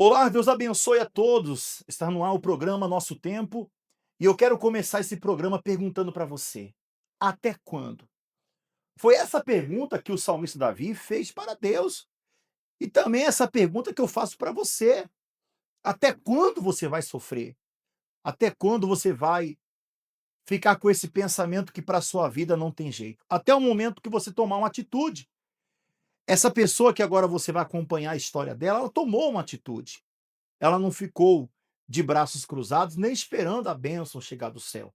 Olá, Deus abençoe a todos. Está no ar o programa Nosso Tempo e eu quero começar esse programa perguntando para você: até quando? Foi essa pergunta que o salmista Davi fez para Deus e também essa pergunta que eu faço para você: até quando você vai sofrer? Até quando você vai ficar com esse pensamento que para a sua vida não tem jeito? Até o momento que você tomar uma atitude. Essa pessoa que agora você vai acompanhar a história dela, ela tomou uma atitude. Ela não ficou de braços cruzados, nem esperando a bênção chegar do céu.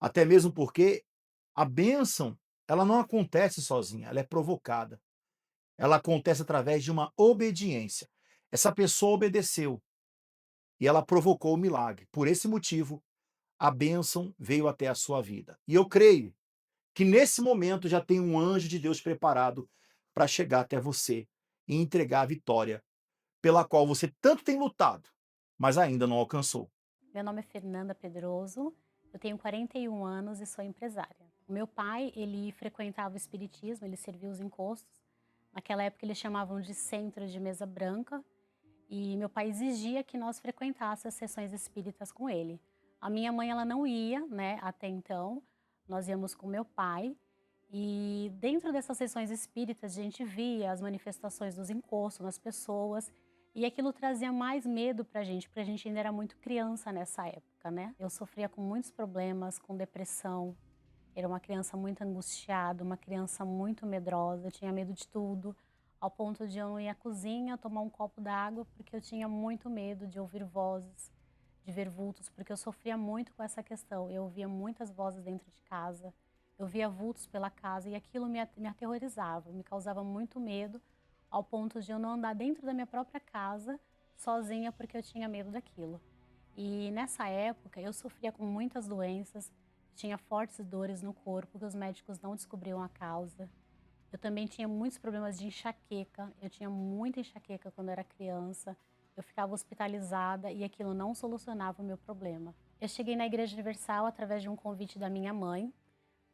Até mesmo porque a bênção, ela não acontece sozinha, ela é provocada. Ela acontece através de uma obediência. Essa pessoa obedeceu e ela provocou o milagre. Por esse motivo, a bênção veio até a sua vida. E eu creio que nesse momento já tem um anjo de Deus preparado para chegar até você e entregar a vitória pela qual você tanto tem lutado, mas ainda não alcançou. Meu nome é Fernanda Pedroso, eu tenho 41 anos e sou empresária. O meu pai, ele frequentava o espiritismo, ele servia os encostos. Naquela época eles chamavam de centro de mesa branca e meu pai exigia que nós frequentássemos as sessões espíritas com ele. A minha mãe, ela não ia, né, até então. Nós íamos com meu pai e dentro dessas sessões espíritas a gente via as manifestações dos encostos nas pessoas e aquilo trazia mais medo pra gente, porque a gente ainda era muito criança nessa época, né. Eu sofria com muitos problemas, com depressão, era uma criança muito angustiada, uma criança muito medrosa, eu tinha medo de tudo, ao ponto de eu não ir à cozinha tomar um copo d'água, porque eu tinha muito medo de ouvir vozes, de ver vultos, porque eu sofria muito com essa questão. Eu ouvia muitas vozes dentro de casa, eu via vultos pela casa e aquilo me aterrorizava, me causava muito medo, ao ponto de eu não andar dentro da minha própria casa sozinha porque eu tinha medo daquilo. E nessa época eu sofria com muitas doenças, tinha fortes dores no corpo que os médicos não descobriam a causa. Eu também tinha muitos problemas de enxaqueca, eu tinha muita enxaqueca quando eu era criança. Eu ficava hospitalizada e aquilo não solucionava o meu problema. Eu cheguei na Igreja Universal através de um convite da minha mãe,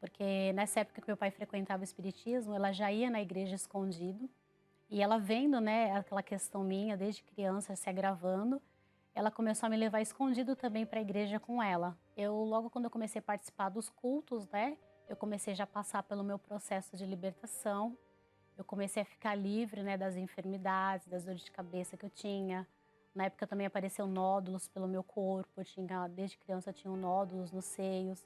porque nessa época que meu pai frequentava o espiritismo, ela já ia na igreja escondido, e ela vendo, né, aquela questão minha desde criança se agravando, ela começou a me levar escondido também para a igreja com ela. Logo quando eu comecei a participar dos cultos, né, eu comecei já a passar pelo meu processo de libertação. Eu comecei a ficar livre, né, das enfermidades, das dores de cabeça que eu tinha. Na época também apareceu nódulos pelo meu corpo, desde criança eu tinha nódulos nos seios.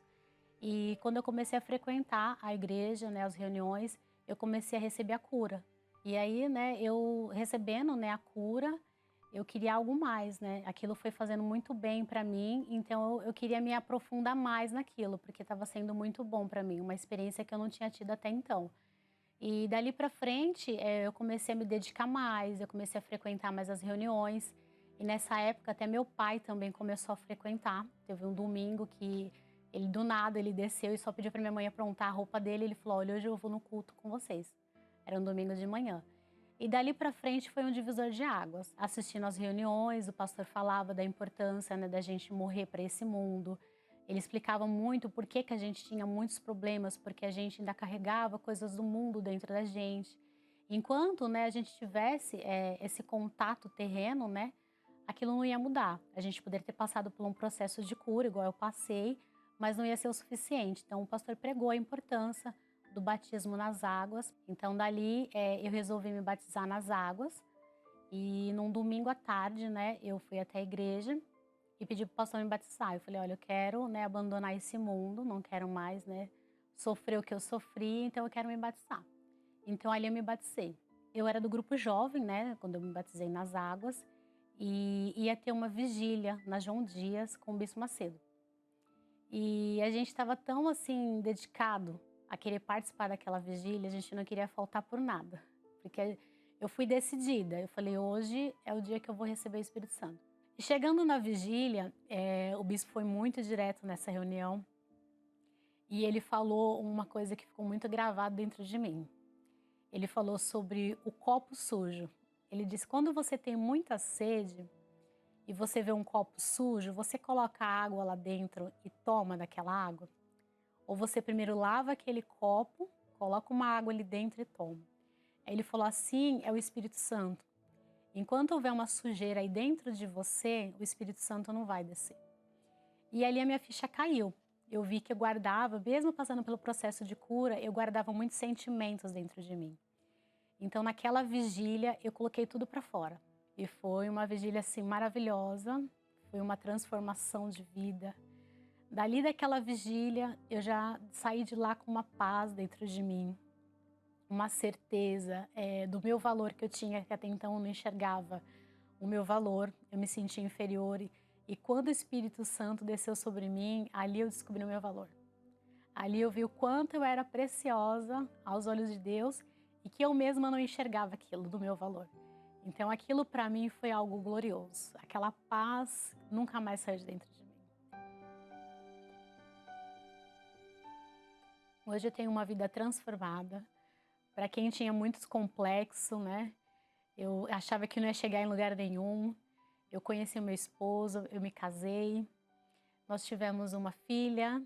E quando eu comecei a frequentar a igreja, né, as reuniões, eu comecei a receber a cura. E aí, né, eu recebendo, né, a cura, eu queria algo mais, né? Aquilo foi fazendo muito bem para mim, então eu queria me aprofundar mais naquilo, porque estava sendo muito bom para mim, uma experiência que eu não tinha tido até então. E dali para frente, eu comecei a me dedicar mais, eu comecei a frequentar mais as reuniões. E nessa época até meu pai também começou a frequentar. Teve um domingo que ele do nada ele desceu e só pediu para minha mãe aprontar a roupa dele, ele falou: "Olha, hoje eu vou no culto com vocês". Era um domingo de manhã. E dali para frente foi um divisor de águas. Assistindo às reuniões, o pastor falava da importância, né, da gente morrer para esse mundo. Ele explicava muito por que que a gente tinha muitos problemas, porque a gente ainda carregava coisas do mundo dentro da gente. Enquanto, né, a gente tivesse esse contato terreno, né, aquilo não ia mudar. A gente poderia ter passado por um processo de cura, igual eu passei, mas não ia ser o suficiente. Então, o pastor pregou a importância do batismo nas águas. Então, dali, eu resolvi me batizar nas águas. E num domingo à tarde, né, eu fui até a igreja e pedi para o pastor me batizar. Eu falei: "Olha, eu quero, né, abandonar esse mundo, não quero mais, né, sofrer o que eu sofri, então eu quero me batizar". Então ali eu me batizei. Eu era do grupo jovem, né, quando eu me batizei nas águas, e ia ter uma vigília na João Dias com o Bispo Macedo. E a gente estava tão, assim, dedicado a querer participar daquela vigília, a gente não queria faltar por nada, porque eu fui decidida, eu falei: "Hoje é o dia que eu vou receber o Espírito Santo". E chegando na vigília, o bispo foi muito direto nessa reunião, e ele falou uma coisa que ficou muito gravado dentro de mim. Ele falou sobre o copo sujo. Ele disse: "Quando você tem muita sede e você vê um copo sujo, você coloca água lá dentro e toma daquela água? Ou você primeiro lava aquele copo, coloca uma água ali dentro e toma?". Aí ele falou: "Assim é o Espírito Santo. Enquanto houver uma sujeira aí dentro de você, o Espírito Santo não vai descer. E ali a minha ficha caiu. Eu vi que eu guardava, mesmo passando pelo processo de cura, eu guardava muitos sentimentos dentro de mim. Então, naquela vigília, eu coloquei tudo para fora. E foi uma vigília assim maravilhosa, foi uma transformação de vida. Dali daquela vigília, eu já saí de lá com uma paz dentro de mim, uma certeza do meu valor que eu tinha, que até então eu não enxergava o meu valor, eu me sentia inferior. E quando o Espírito Santo desceu sobre mim, ali eu descobri o meu valor. Ali eu vi o quanto eu era preciosa aos olhos de Deus e que eu mesma não enxergava aquilo do meu valor. Então aquilo para mim foi algo glorioso. Aquela paz nunca mais saiu de dentro de mim. Hoje eu tenho uma vida transformada. Para quem tinha muitos complexos, né? Eu achava que não ia chegar em lugar nenhum. Eu conheci meu esposo, eu me casei. Nós tivemos uma filha.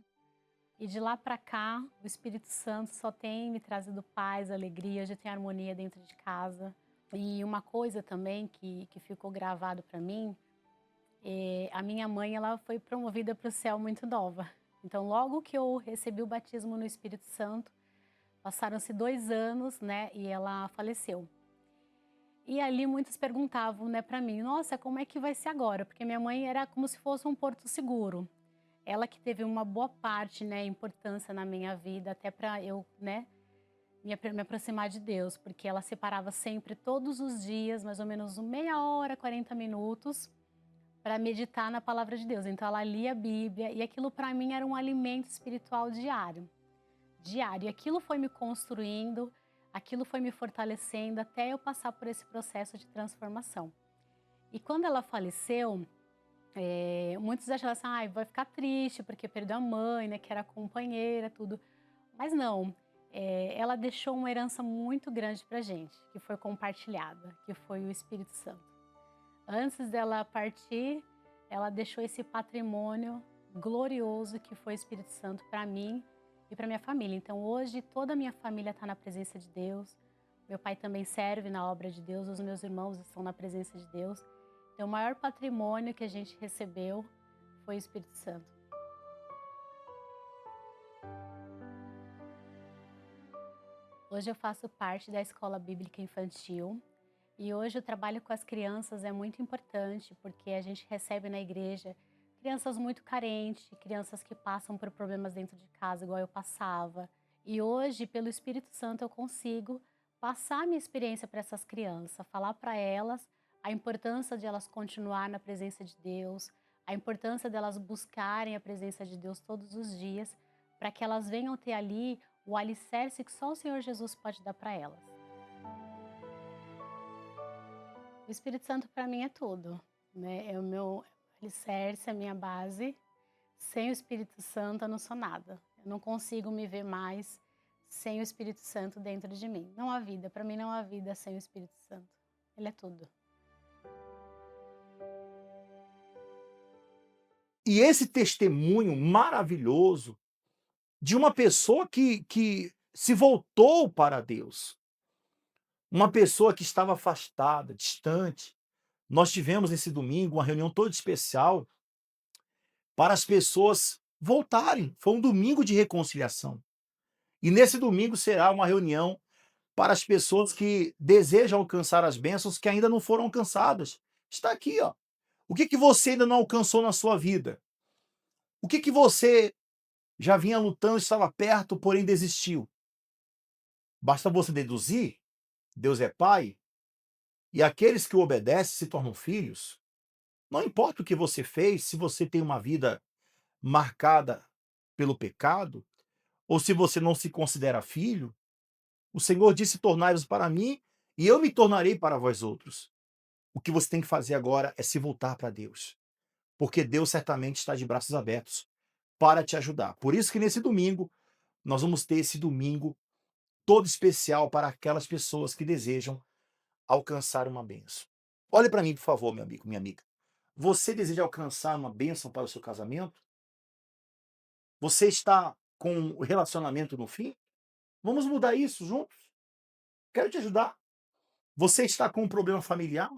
E de lá para cá, o Espírito Santo só tem me trazido paz, alegria, já tem harmonia dentro de casa. E uma coisa também que ficou gravado para mim, a minha mãe ela foi promovida para o céu muito nova. Então, logo que eu recebi o batismo no Espírito Santo, passaram-se 2 anos, né, e ela faleceu. E ali muitos perguntavam, né, para mim, nossa, como é que vai ser agora? Porque minha mãe era como se fosse um porto seguro. Ela que teve uma boa parte, né, importância na minha vida, até para eu, né, me aproximar de Deus, porque ela separava sempre, todos os dias, mais ou menos meia hora, 40 minutos, para meditar na palavra de Deus. Então ela lia a Bíblia e aquilo para mim era um alimento espiritual diário, diário. E aquilo foi me construindo, aquilo foi me fortalecendo até eu passar por esse processo de transformação. E quando ela faleceu, muitos achavam assim, vai ficar triste porque perdeu a mãe, né, que era companheira, tudo. Mas não, ela deixou uma herança muito grande pra gente, que foi compartilhada, que foi o Espírito Santo. Antes dela partir, ela deixou esse patrimônio glorioso que foi o Espírito Santo para mim e para minha família. Então hoje toda a minha família está na presença de Deus. Meu pai também serve na obra de Deus, os meus irmãos estão na presença de Deus. Então o maior patrimônio que a gente recebeu foi o Espírito Santo. Hoje eu faço parte da Escola Bíblica Infantil. E hoje o trabalho com as crianças é muito importante, porque a gente recebe na igreja crianças muito carentes, crianças que passam por problemas dentro de casa, igual eu passava. E hoje, pelo Espírito Santo, eu consigo passar a minha experiência para essas crianças, falar para elas a importância de elas continuar na presença de Deus, a importância delas buscarem a presença de Deus todos os dias, para que elas venham ter ali o alicerce que só o Senhor Jesus pode dar para elas. O Espírito Santo para mim é tudo, né? É o meu alicerce, a minha base. Sem o Espírito Santo eu não sou nada. Eu não consigo me ver mais sem o Espírito Santo dentro de mim. Não há vida, para mim não há vida sem o Espírito Santo. Ele é tudo. E esse testemunho maravilhoso de uma pessoa que se voltou para Deus, uma pessoa que estava afastada, distante. Nós tivemos nesse domingo uma reunião toda especial para as pessoas voltarem. Foi um domingo de reconciliação. E nesse domingo será uma reunião para as pessoas que desejam alcançar as bênçãos que ainda não foram alcançadas. Está aqui, ó. O que você ainda não alcançou na sua vida? O que você já vinha lutando, estava perto, porém desistiu? Basta você deduzir, Deus é Pai, e aqueles que o obedecem se tornam filhos. Não importa o que você fez, se você tem uma vida marcada pelo pecado, ou se você não se considera filho, o Senhor disse: tornai-vos para mim, e eu me tornarei para vós outros. O que você tem que fazer agora é se voltar para Deus, porque Deus certamente está de braços abertos para te ajudar. Por isso que nesse domingo, nós vamos ter esse domingo todo especial para aquelas pessoas que desejam alcançar uma bênção. Olhe para mim, por favor, meu amigo, minha amiga. Você deseja alcançar uma bênção para o seu casamento? Você está com o relacionamento no fim? Vamos mudar isso juntos? Quero te ajudar. Você está com um problema familiar?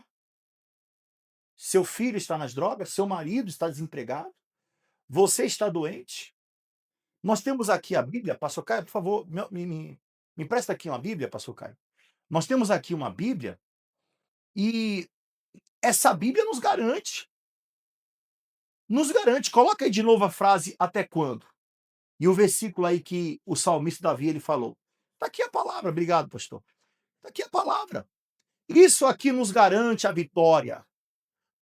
Seu filho está nas drogas, seu marido está desempregado, você está doente. Nós temos aqui a Bíblia, pastor Caio, por favor, me empresta aqui uma Bíblia, pastor Caio. Nós temos aqui uma Bíblia e essa Bíblia nos garante. Coloca aí de novo a frase até quando? E o versículo aí que o salmista Davi ele falou. Está aqui a palavra, obrigado, pastor. Está aqui a palavra. Isso aqui nos garante a vitória.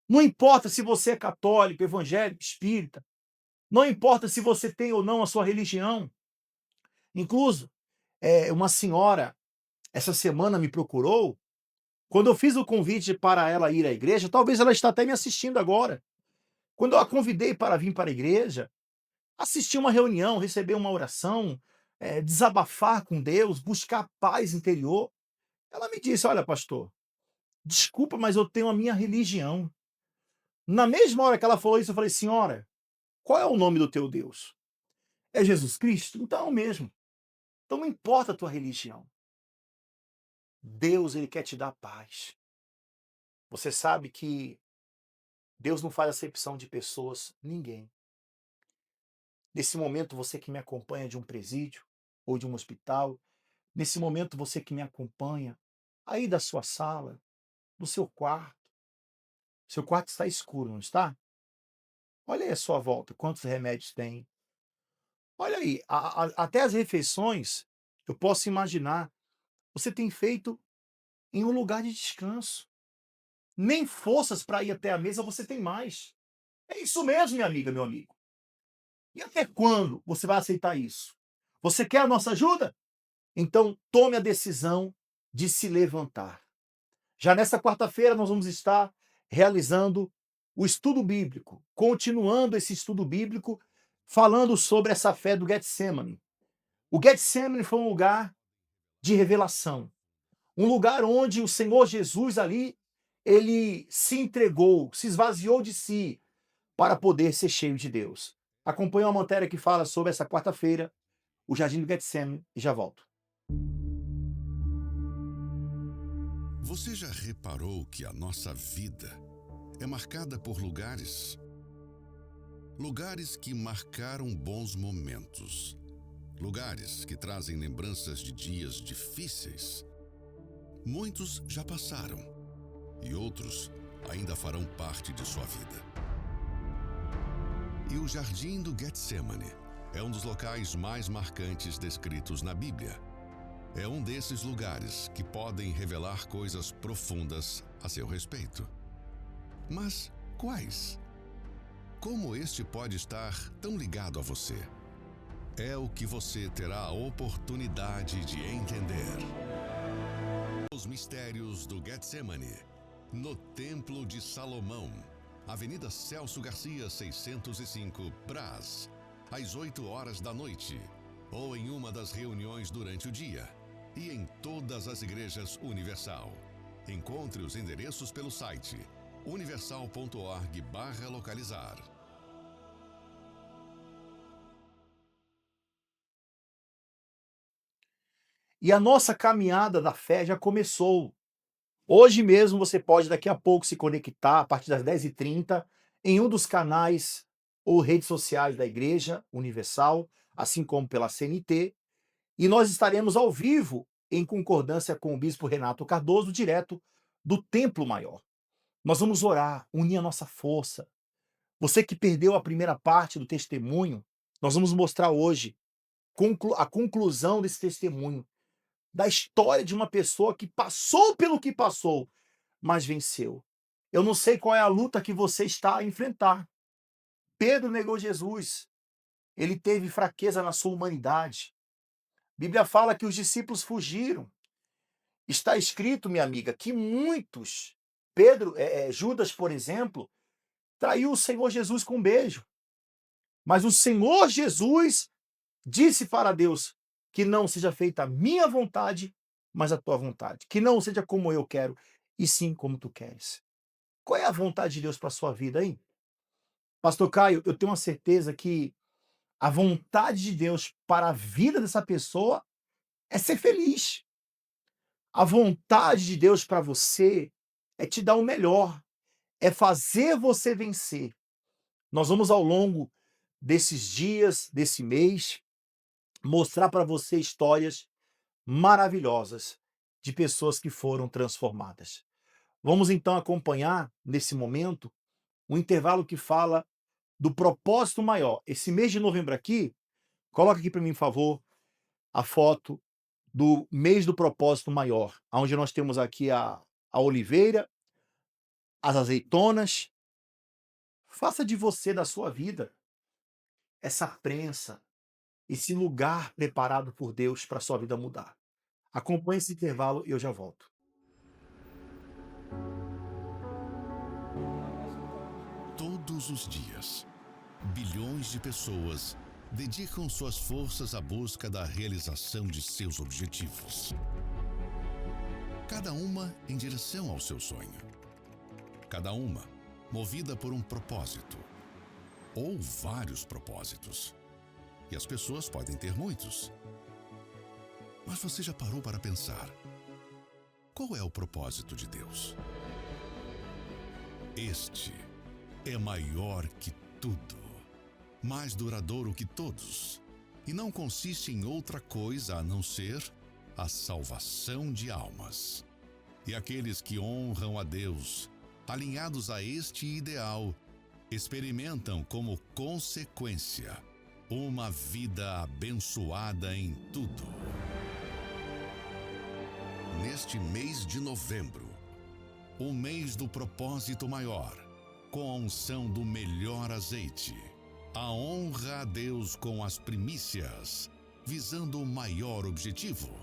Não importa se você é católico, evangélico, espírita, não importa se você tem ou não a sua religião. Incluso, uma senhora, essa semana me procurou, quando eu fiz o convite para ela ir à igreja, talvez ela está até me assistindo agora. Quando eu a convidei para vir para a igreja, assistir uma reunião, receber uma oração, desabafar com Deus, buscar paz interior, ela me disse: "Olha, pastor, desculpa, mas eu tenho a minha religião". Na mesma hora que ela falou isso, eu falei: "Senhora, qual é o nome do teu Deus? É Jesus Cristo? Então é o mesmo. Então não importa a tua religião. Deus, ele quer te dar paz. Você sabe que Deus não faz acepção de pessoas, ninguém. Nesse momento, você que me acompanha de um presídio ou de um hospital, nesse momento, você que me acompanha aí da sua sala, do seu quarto. Seu quarto está escuro, não está? Olha aí à sua volta, quantos remédios tem. Olha aí, até as refeições, eu posso imaginar, você tem feito em um lugar de descanso. Nem forças para ir até a mesa você tem mais. É isso mesmo, minha amiga, meu amigo. E até quando você vai aceitar isso? Você quer a nossa ajuda? Então tome a decisão de se levantar. Já nesta quarta-feira nós vamos estar realizando o estudo bíblico, continuando esse estudo bíblico, falando sobre essa fé do Getsemane. O Getsemane foi um lugar de revelação, um lugar onde o Senhor Jesus ali, ele se entregou, se esvaziou de si para poder ser cheio de Deus. Acompanhe uma matéria que fala sobre essa quarta-feira, o Jardim do Getsemane, e já volto. Você já reparou que a nossa vida é marcada por lugares? Lugares que marcaram bons momentos. Lugares que trazem lembranças de dias difíceis. Muitos já passaram e outros ainda farão parte de sua vida. E o Jardim do Getsemane é um dos locais mais marcantes descritos na Bíblia. É um desses lugares que podem revelar coisas profundas a seu respeito. Mas quais? Como este pode estar tão ligado a você? É o que você terá a oportunidade de entender. Os mistérios do Getsemane, no Templo de Salomão, Avenida Celso Garcia, 605, Brás, às 8 horas da noite, ou em uma das reuniões durante o dia, e em todas as igrejas Universal. Encontre os endereços pelo site universal.org/localizar. E a nossa caminhada da fé já começou. Hoje mesmo você pode daqui a pouco se conectar a partir das 10h30 em um dos canais ou redes sociais da Igreja Universal, assim como pela CNT, e nós estaremos ao vivo em concordância com o bispo Renato Cardoso, direto do Templo Maior. Nós vamos orar, unir a nossa força. Você que perdeu a primeira parte do testemunho, nós vamos mostrar hoje a conclusão desse testemunho, da história de uma pessoa que passou pelo que passou, mas venceu. Eu não sei qual é a luta que você está a enfrentar. Pedro negou Jesus. Ele teve fraqueza na sua humanidade. A Bíblia fala que os discípulos fugiram. Está escrito, minha amiga, que muitos, Judas, por exemplo, traiu o Senhor Jesus com um beijo. Mas o Senhor Jesus disse para Deus que não seja feita a minha vontade, mas a tua vontade. Que não seja como eu quero, e sim como tu queres. Qual é a vontade de Deus para a sua vida, hein? Pastor Caio, eu tenho uma certeza que a vontade de Deus para a vida dessa pessoa é ser feliz. A vontade de Deus para você é te dar o melhor, é fazer você vencer. Nós vamos, ao longo desses dias, desse mês, mostrar para você histórias maravilhosas de pessoas que foram transformadas. Vamos então acompanhar, nesse momento, um intervalo que fala do propósito maior. Esse mês de novembro aqui, coloca aqui para mim, por favor, a foto do mês do propósito maior, onde nós temos aqui a oliveira, as azeitonas. Faça de você, da sua vida, essa prensa, esse lugar preparado por Deus para a sua vida mudar. Acompanhe esse intervalo e eu já volto. Todos os dias, bilhões de pessoas dedicam suas forças à busca da realização de seus objetivos. Cada uma em direção ao seu sonho. Cada uma movida por um propósito. Ou vários propósitos. E as pessoas podem ter muitos. Mas você já parou para pensar? Qual é o propósito de Deus? Este é maior que tudo, mais duradouro que todos, e não consiste em outra coisa a não ser a salvação de almas. E aqueles que honram a Deus, alinhados a este ideal, experimentam como consequência uma vida abençoada em tudo. Neste mês de novembro, o mês do propósito maior, com a unção do melhor azeite, a honra a Deus com as primícias, visando o maior objetivo.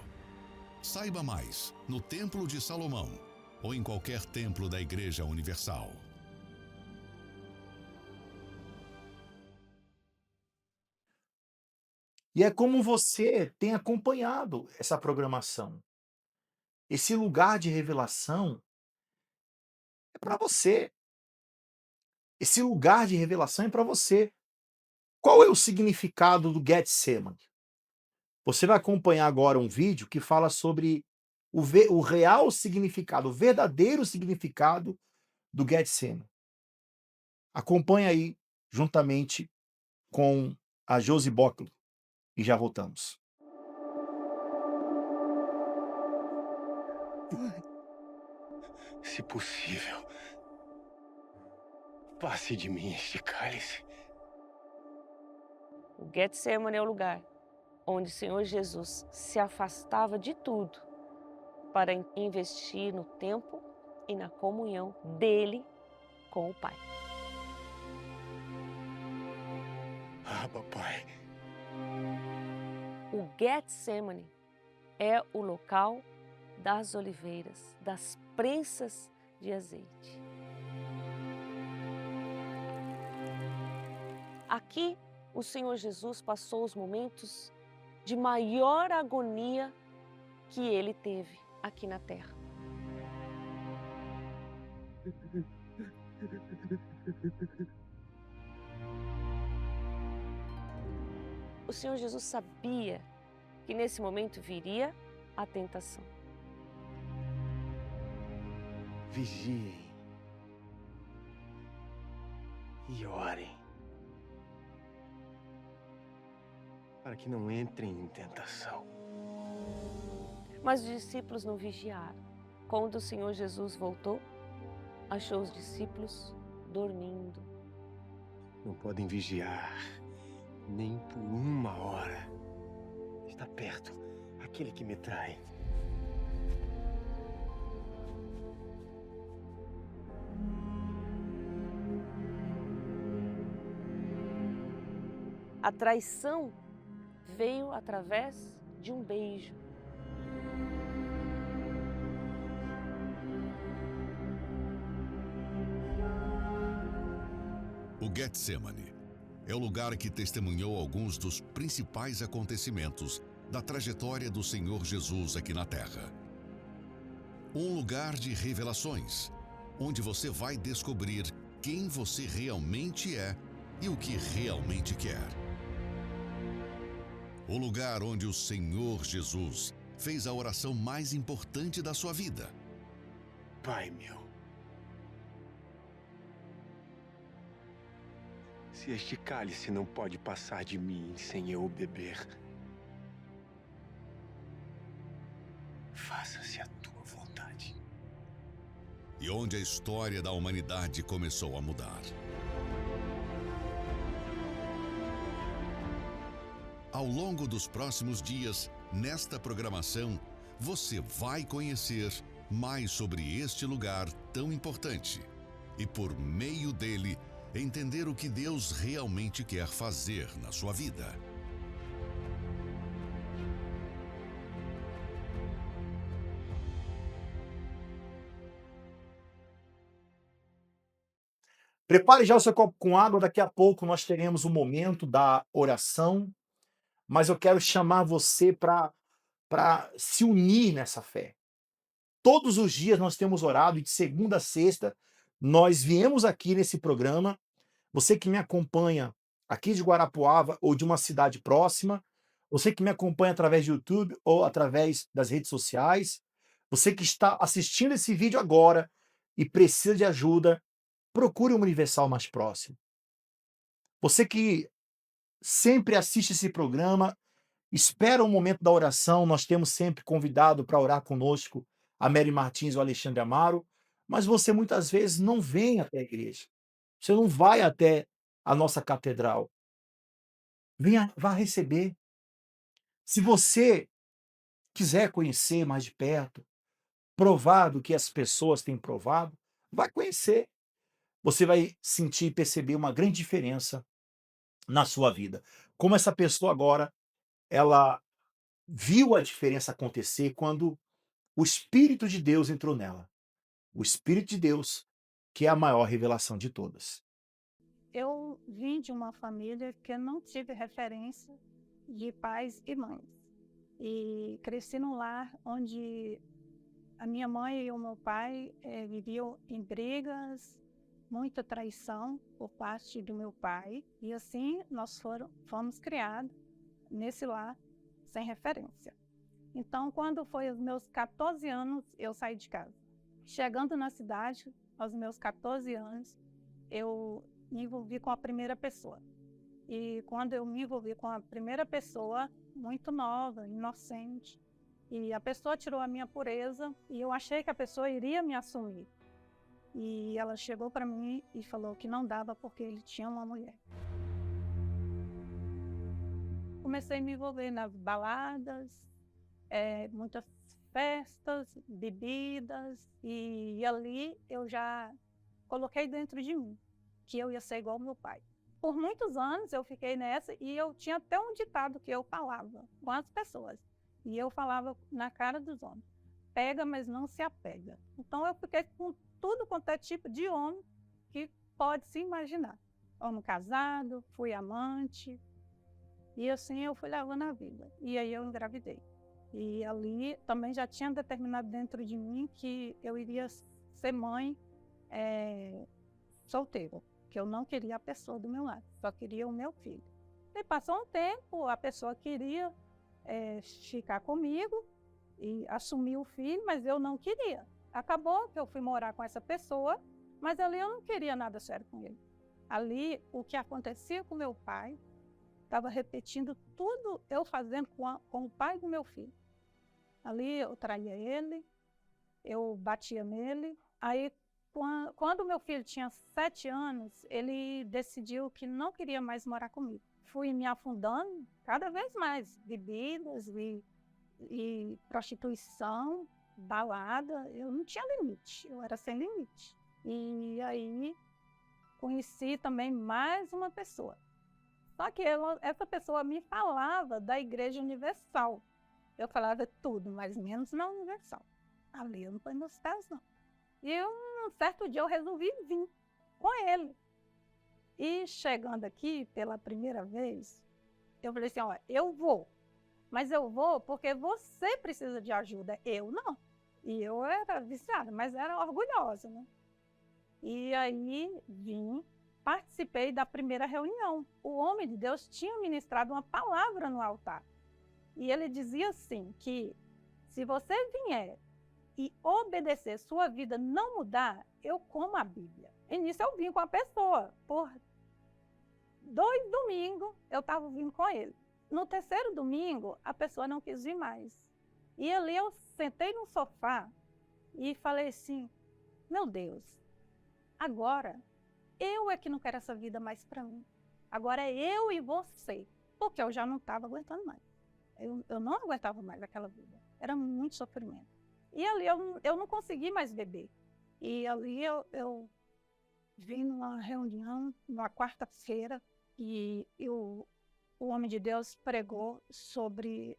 Saiba mais no Templo de Salomão ou em qualquer templo da Igreja Universal. E é como você tem acompanhado essa programação. Esse lugar de revelação é para você. Esse lugar de revelação é para você. Qual é o significado do Getsemane? Você vai acompanhar agora um vídeo que fala sobre o real significado, o verdadeiro significado do Getsemane. Acompanhe aí, juntamente com a Josi Bockley, e já voltamos. Se possível, passe de mim este cálice. O Getsemane é o lugar onde o Senhor Jesus se afastava de tudo para investir no tempo e na comunhão dele com o Pai. Papai. O Getsemane é o local das oliveiras, das prensas de azeite. Aqui, o Senhor Jesus passou os momentos de maior agonia que ele teve aqui na terra. O Senhor Jesus sabia que nesse momento viria a tentação. Vigiem e orem para que não entrem em tentação. Mas os discípulos não vigiaram. Quando o Senhor Jesus voltou, achou os discípulos dormindo. Não podem vigiar nem por uma hora. Está perto aquele que me trai. A traição veio através de um beijo. O Getsemane é o lugar que testemunhou alguns dos principais acontecimentos da trajetória do Senhor Jesus aqui na Terra. Um lugar de revelações, onde você vai descobrir quem você realmente é e o que realmente quer. O lugar onde o Senhor Jesus fez a oração mais importante da sua vida. Pai meu, Se este cálice não pode passar de mim sem eu o beber, faça-se a tua vontade. E onde a história da humanidade começou a mudar. Ao longo dos próximos dias, nesta programação, você vai conhecer mais sobre este lugar tão importante e, por meio dele, entender o que Deus realmente quer fazer na sua vida. Prepare já o seu copo com água, daqui a pouco nós teremos o momento da oração, mas eu quero chamar você para se unir nessa fé. Todos os dias nós temos orado e de segunda a sexta nós viemos aqui nesse programa. Você que me acompanha aqui de Guarapuava ou de uma cidade próxima, você que me acompanha através do YouTube ou através das redes sociais, você que está assistindo esse vídeo agora e precisa de ajuda, procure um Universal mais próximo. Você que sempre assiste esse programa, espera o momento da oração, nós temos sempre convidado para orar conosco a Mary Martins ou o Alexandre Amaro, mas você muitas vezes não vem até a igreja. Você não vai até a nossa catedral. Venha, vá receber. Se você quiser conhecer mais de perto, provar do que as pessoas têm provado, vai conhecer. Você vai sentir e perceber uma grande diferença na sua vida. Como essa pessoa agora, ela viu a diferença acontecer quando o Espírito de Deus entrou nela. O Espírito de Deus, que é a maior revelação de todas. Eu vim de uma família que eu não tive referência de pais e mães. E cresci num lar onde a minha mãe e o meu pai viviam em brigas, muita traição por parte do meu pai. E assim nós fomos criados nesse lar sem referência. Então, quando foi os meus 14 anos, eu saí de casa. Chegando na cidade, aos meus 14 anos, eu me envolvi com a primeira pessoa. E quando eu me envolvi com a primeira pessoa, muito nova, inocente, e a pessoa tirou a minha pureza, e eu achei que a pessoa iria me assumir. E ela chegou para mim e falou que não dava porque ele tinha uma mulher. Comecei a me envolver nas baladas, muitas festas, bebidas, e ali eu já coloquei dentro de mim que eu ia ser igual ao meu pai. Por muitos anos eu fiquei nessa e eu tinha até um ditado que eu falava com as pessoas. E eu falava na cara dos homens: pega, mas não se apega. Então eu fiquei com tudo quanto é tipo de homem que pode se imaginar. Homem casado, fui amante, e assim eu fui levando a vida. E aí eu engravidei. E ali também já tinha determinado dentro de mim que eu iria ser mãe solteira, que eu não queria a pessoa do meu lado, só queria o meu filho. E passou um tempo, a pessoa queria ficar comigo e assumir o filho, mas eu não queria. Acabou que eu fui morar com essa pessoa, mas ali eu não queria nada sério com ele. Ali, o que acontecia com meu pai, estava repetindo tudo eu fazendo com o pai do meu filho. Ali eu traía ele, eu batia nele. Aí, quando meu filho tinha 7 anos, ele decidiu que não queria mais morar comigo. Fui me afundando cada vez mais, bebidas e prostituição, balada. Eu não tinha limite, eu era sem limite. E aí conheci também mais uma pessoa. Só que essa pessoa me falava da Igreja Universal. Eu falava tudo, mas menos na Universal. Ali eu não ponho meus pés, não. E um certo dia eu resolvi vir com ele. E chegando aqui pela primeira vez, eu falei assim: ó, eu vou. Mas eu vou porque você precisa de ajuda, eu não. E eu era viciada, mas era orgulhosa, né? E aí vim, participei da primeira reunião. O homem de Deus tinha ministrado uma palavra no altar. E ele dizia assim, que se você vier e obedecer, sua vida não mudar, eu como a Bíblia. E nisso eu vim com a pessoa, por 2 domingos eu estava vindo com ele. No terceiro domingo, a pessoa não quis vir mais. E ali eu sentei no sofá e falei assim, meu Deus, agora eu é que não quero essa vida mais para mim. Agora é eu e você. Porque eu já não estava aguentando mais. Eu não aguentava mais aquela vida. Era muito sofrimento. E ali eu não consegui mais beber. E ali eu vim numa reunião, numa quarta-feira, e o homem de Deus pregou sobre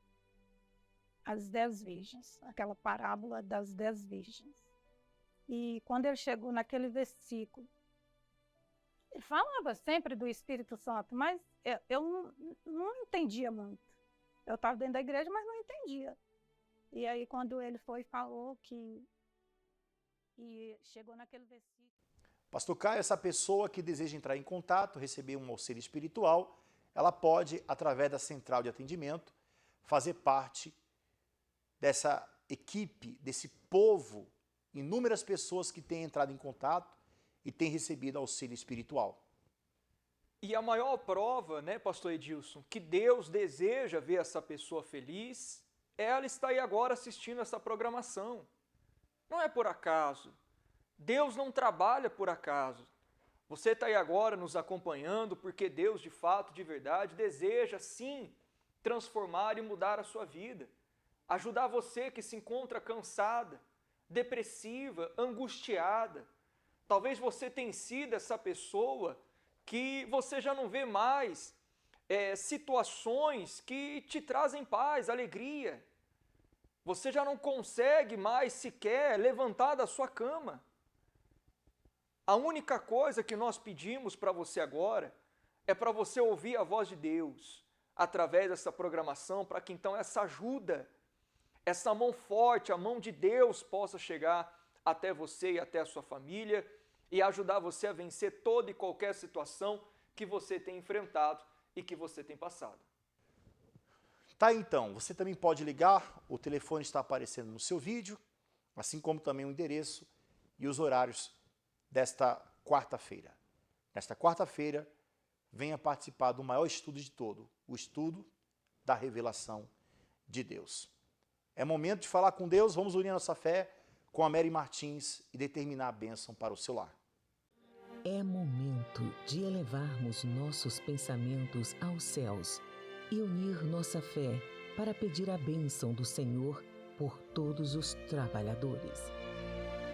as 10 virgens, aquela parábola das 10 virgens. E quando ele chegou naquele versículo, ele falava sempre do Espírito Santo, mas eu não entendia muito. Eu estava dentro da igreja, mas não entendia. E aí quando ele foi e falou e chegou naquele versículo. Pastor Caio, essa pessoa que deseja entrar em contato, receber um auxílio espiritual, ela pode, através da central de atendimento, fazer parte dessa equipe, desse povo, inúmeras pessoas que têm entrado em contato e têm recebido auxílio espiritual. E a maior prova, né, pastor Edilson, que Deus deseja ver essa pessoa feliz, é ela estar aí agora assistindo essa programação. Não é por acaso. Deus não trabalha por acaso. Você está aí agora nos acompanhando porque Deus, de fato, de verdade, deseja, sim, transformar e mudar a sua vida. Ajudar você que se encontra cansada, depressiva, angustiada. Talvez você tenha sido essa pessoa que você já não vê mais situações que te trazem paz, alegria. Você já não consegue mais sequer levantar da sua cama. A única coisa que nós pedimos para você agora é para você ouvir a voz de Deus através dessa programação, para que então essa ajuda, essa mão forte, a mão de Deus possa chegar até você e até a sua família e ajudar você a vencer toda e qualquer situação que você tem enfrentado e que você tem passado. Tá, então, você também pode ligar, o telefone está aparecendo no seu vídeo, assim como também o endereço e os horários desta quarta-feira. Nesta quarta-feira, venha participar do maior estudo de todo, o estudo da revelação de Deus. É momento de falar com Deus, vamos unir a nossa fé com a Mary Martins e determinar a bênção para o seu lar. É momento de elevarmos nossos pensamentos aos céus e unir nossa fé para pedir a bênção do Senhor por todos os trabalhadores.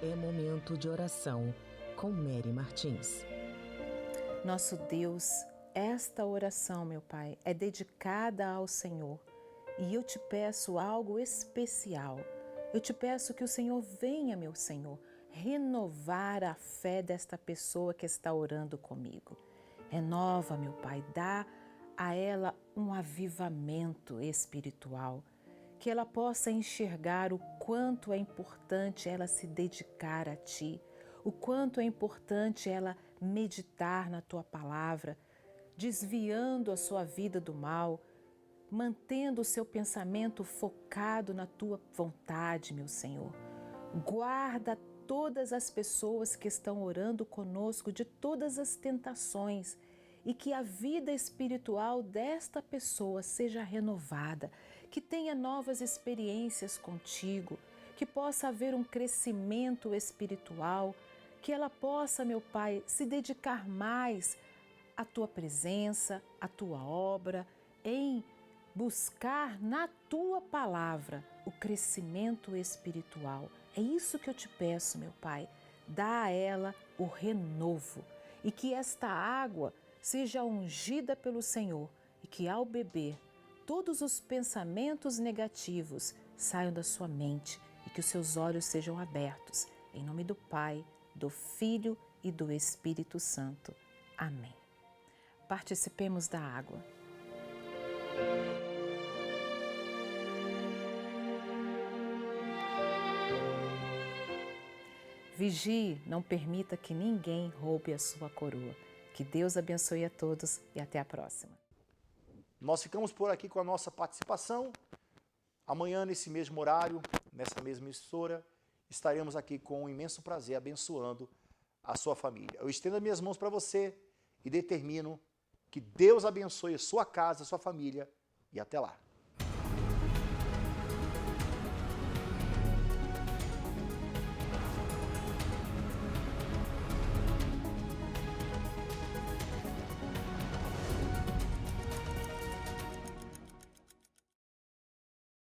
É momento de oração com Mary Martins. Nosso Deus, esta oração, meu Pai, é dedicada ao Senhor e eu te peço algo especial. Eu te peço que o Senhor venha, meu Senhor, renovar a fé desta pessoa que está orando comigo. Renova, meu Pai, dá a ela um avivamento espiritual, que ela possa enxergar o quanto é importante ela se dedicar a Ti, o quanto é importante ela meditar na Tua palavra, desviando a sua vida do mal, mantendo o seu pensamento focado na Tua vontade, meu Senhor. Guarda todas as pessoas que estão orando conosco de todas as tentações e que a vida espiritual desta pessoa seja renovada, que tenha novas experiências contigo, que possa haver um crescimento espiritual, que ela possa, meu Pai, se dedicar mais à Tua presença, à Tua obra, em buscar na Tua palavra o crescimento espiritual. É isso que eu te peço, meu Pai, dá a ela o renovo e que esta água seja ungida pelo Senhor e que ao beber todos os pensamentos negativos saiam da sua mente e que os seus olhos sejam abertos. Em nome do Pai, do Filho e do Espírito Santo. Amém. Participemos da água. Vigie, não permita que ninguém roube a sua coroa. Que Deus abençoe a todos e até a próxima. Nós ficamos por aqui com a nossa participação. Amanhã, nesse mesmo horário, nessa mesma emissora, estaremos aqui com um imenso prazer abençoando a sua família. Eu estendo as minhas mãos para você e determino Que Deus abençoe a sua casa, a sua família e até lá.